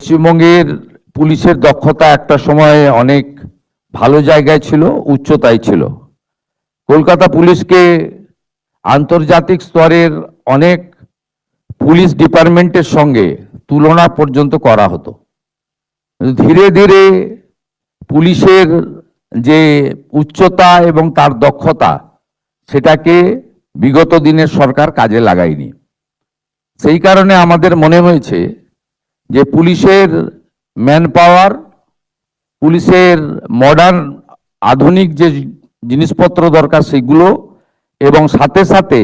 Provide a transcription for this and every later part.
পশ্চিমবঙ্গের পুলিশের দক্ষতা একটা সময় অনেক ভালো জায়গায় ছিল, উচ্চতায় ছিল। কলকাতা পুলিশকে আন্তর্জাতিক স্তরের অনেক পুলিশ ডিপার্টমেন্টের সঙ্গে তুলনা পর্যন্ত করা হতো। ধীরে ধীরে পুলিশের যে উচ্চতা এবং তার দক্ষতা সেটাকে বিগত দিনের সরকার কাজে লাগায়নি। সেই কারণে আমাদের মনে হয়েছে যে পুলিশের ম্যান পাওয়ার, পুলিশের মডার্ন আধুনিক যে জিনিসপত্র দরকার সেগুলো, এবং সাথে সাথে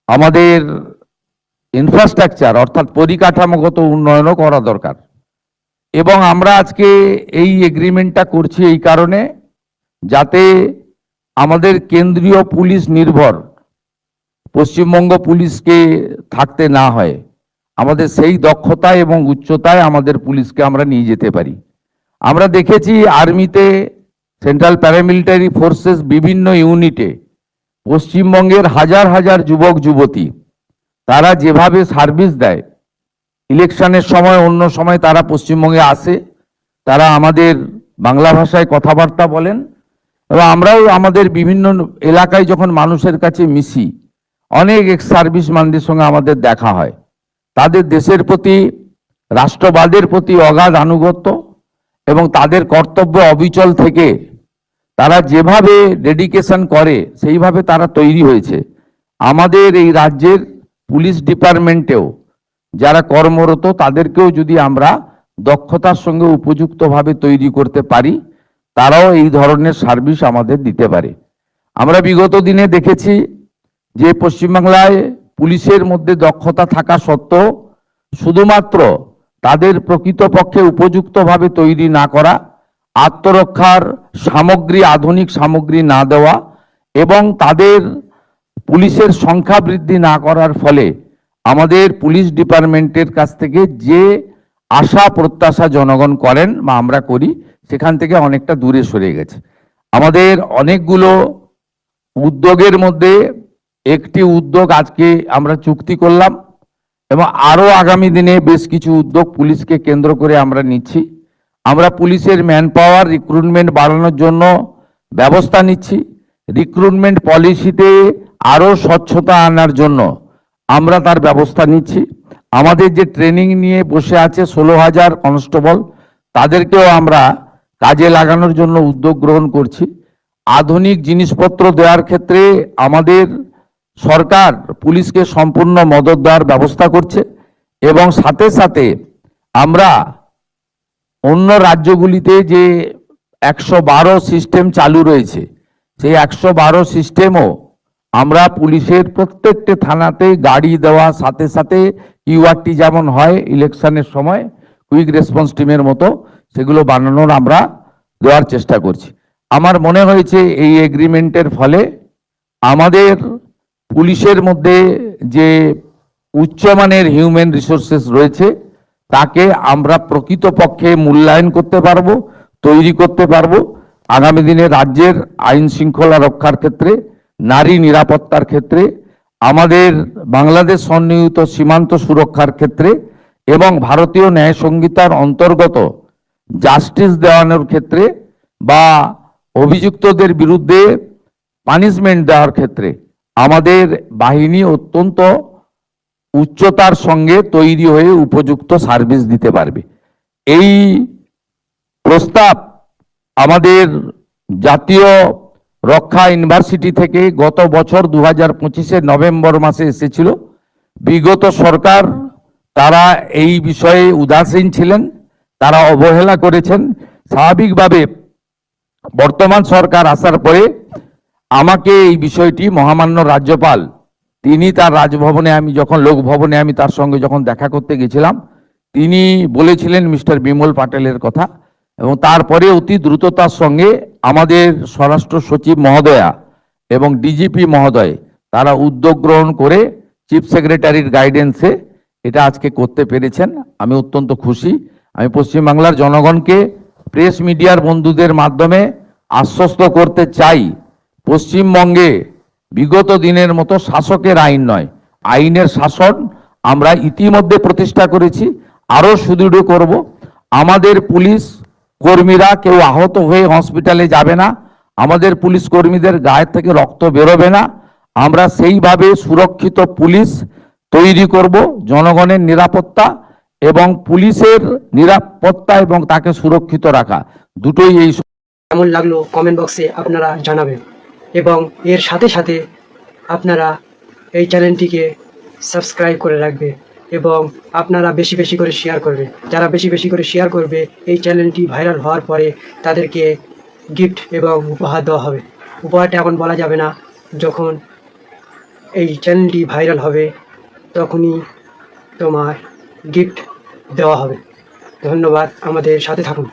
আমাদের ইনফ্রাস্ট্রাকচার অর্থাৎ পরিকাঠামোগত উন্নয়নও করা দরকার। এবং আমরা আজকে এই এগ্রিমেন্টটা করছি এই কারণে, যাতে আমাদের কেন্দ্রীয় পুলিশ নির্ভর পশ্চিমবঙ্গ পুলিশকে থাকতে না হয়, আমাদের সেই দক্ষতা এবং উচ্চতায় আমাদের পুলিশকে আমরা নিয়ে যেতে পারি। আমরা দেখেছি আর্মিতে, সেন্ট্রাল প্যারামিলিটারি ফোর্সেস বিভিন্ন ইউনিটে পশ্চিমবঙ্গের হাজার হাজার যুবক যুবতী তারা যেভাবে সার্ভিস দেয়, ইলেকশনের সময় অন্য সময় তারা পশ্চিমবঙ্গে আসে, তারা আমাদের বাংলা ভাষায় কথাবার্তা বলেন, এবং আমরাও আমাদের বিভিন্ন এলাকায় যখন মানুষের কাছে মিশি, অনেক এক্স সার্ভিসম্যানদের সঙ্গে আমাদের দেখা হয়। তাদের দেশের প্রতি, রাষ্ট্রবাদের প্রতি অগাধ আনুগত্য এবং তাদের কর্তব্য অবিচল থেকে তারা যেভাবে ডেডিকেশন করে সেইভাবে তারা তৈরি হয়েছে। আমাদের এই রাজ্যের পুলিশ ডিপার্টমেন্টেও যারা কর্মরত তাদেরকেও যদি আমরা দক্ষতার সঙ্গে উপযুক্তভাবে তৈরি করতে পারি, তারাও এই ধরনের সার্ভিস আমাদের দিতে পারে। আমরা বিগত দিনে দেখেছি যে পশ্চিমবাংলায় পুলিশের মধ্যে দক্ষতা থাকা সত্ত্বেও শুধুমাত্র তাদের প্রকৃতপক্ষে উপযুক্তভাবে তৈরি না করা, আত্মরক্ষার সামগ্রী, আধুনিক সামগ্রী না দেওয়া এবং তাদের পুলিশের সংখ্যা বৃদ্ধি না করার ফলে আমাদের পুলিশ ডিপার্টমেন্টের কাছ থেকে যে আশা প্রত্যাশা জনগণ করেন বা আমরা করি, সেখান থেকে অনেকটা দূরে সরে গেছে। আমাদের অনেকগুলো উদ্যোগের মধ্যে একটি উদ্যোগ আজকে আমরা চুক্তি করলাম, এবং আরও আগামী দিনে বেশ কিছু উদ্যোগ পুলিশকে কেন্দ্র করে আমরা নিচ্ছি। আমরা পুলিশের ম্যান পাওয়ার রিক্রুটমেন্ট বাড়ানোর জন্য ব্যবস্থা নিচ্ছি। রিক্রুটমেন্ট পলিসিতে আরও স্বচ্ছতা আনার জন্য আমরা তার ব্যবস্থা নিচ্ছি। আমাদের যে ট্রেনিং নিয়ে বসে আছে 16,000 কনস্টেবল, তাদেরকেও আমরা কাজে লাগানোর জন্য উদ্যোগ গ্রহণ করছি। আধুনিক জিনিসপত্র দেওয়ার ক্ষেত্রে আমাদের সরকার পুলিশকে সম্পূর্ণ মদত দেওয়ার ব্যবস্থা করছে, এবং সাথে সাথে আমরা অন্য রাজ্যগুলিতে যে 112 সিস্টেম চালু রয়েছে, সেই 112 সিস্টেমও আমরা পুলিশের প্রত্যেকটা থানাতে গাড়ি দেওয়া, সাথে সাথে কিউআরটি যেমন হয় ইলেকশনের সময় কুইক রেসপন্স টিমের মতো, সেগুলো বানানোর আমরা দেওয়ার চেষ্টা করছি। আমার মনে হয়েছে এই এগ্রিমেন্টের ফলে আমাদের পুলিশের মধ্যে যে উচ্চমানের হিউম্যান রিসোর্সেস রয়েছে তাকে আমরা প্রকৃতপক্ষে মূল্যায়ন করতে পারবো, তৈরি করতে পারবো। আগামী দিনে রাজ্যের আইন শৃঙ্খলা রক্ষার ক্ষেত্রে, নারী নিরাপত্তার ক্ষেত্রে, আমাদের বাংলাদেশ সন্নিহিত সীমান্ত সুরক্ষার ক্ষেত্রে এবং ভারতীয় ন্যায় সংহিতার অন্তর্গত জাস্টিস দেওয়ানোর ক্ষেত্রে বা অভিযুক্তদের বিরুদ্ধে পানিশমেন্ট দেওয়ার ক্ষেত্রে আমাদের বাহিনী অত্যন্ত উচ্চতার সঙ্গে তৈরি হয়ে উপযুক্ত সার্ভিস দিতে পারবে। এই প্রস্তাব আমাদের জাতীয় রক্ষা ইউনিভার্সিটি থেকে গত বছর 2025 নভেম্বর মাসে এসেছিল। বিগত সরকার তারা এই বিষয়ে উদাসীন ছিলেন, তারা অবহেলা করেছেন। স্বাভাবিকভাবে বর্তমান সরকার আসার পরে আমাকে এই বিষয়টি মহামান্য রাজ্যপাল, তিনি তার রাজভবনে, আমি যখন লোকভবনে আমি তার সঙ্গে যখন দেখা করতে গেছিলাম, তিনি বলেছিলেন মিস্টার বিমল পাটেলের কথা, এবং তারপরে অতি দ্রুততার সঙ্গে আমাদের স্বরাষ্ট্র সচিব মহোদয়া এবং ডিজিপি মহোদয় তারা উদ্যোগ গ্রহণ করে চিফ সেক্রেটারির গাইডেন্সে এটা আজকে করতে পেরেছেন। আমি অত্যন্ত খুশি। আমি পশ্চিমবাংলার জনগণকে প্রেস মিডিয়ার বন্ধুদের মাধ্যমে আশ্বস্ত করতে চাই, পশ্চিমবঙ্গে বিগত দিনের মতো শাসকের আইন নয়, আইনের শাসন আমরা ইতিমধ্যে প্রতিষ্ঠা করেছি। আরো সুদৃঢ় করব। আমাদের পুলিশ কর্মীরা কেউ আহত হয়ে হসপিটালে যাবে না, আমাদের পুলিশ কর্মীদের গায়ে থেকে রক্ত বেরোবে না। আমরা সেইভাবে সুরক্ষিত পুলিশ তৈরি করব, জনগণের নিরাপত্তা এবং পুলিশের নিরাপত্তা এবং তাকে সুরক্ষিত রাখা দুটোই এই। কেমন লাগলো কমেন্ট বক্সে আপনারা জানাবেন, এবং এর সাথে সাথে আপনারা এই চ্যানেলটিকে সাবস্ক্রাইব করে রাখবে এবং আপনারা বেশি বেশি করে শেয়ার করবে। যারা বেশি বেশি করে শেয়ার করবে এই চ্যানেলটি ভাইরাল হওয়ার পরে তাদেরকে গিফট এবং উপহার দেওয়া হবে। উপহারটা এখন বলা যাবে না, যখন এই চ্যানেলটি ভাইরাল হবে তখনই তোমার গিফট দেওয়া হবে। ধন্যবাদ, আমাদের সাথে থাকুন।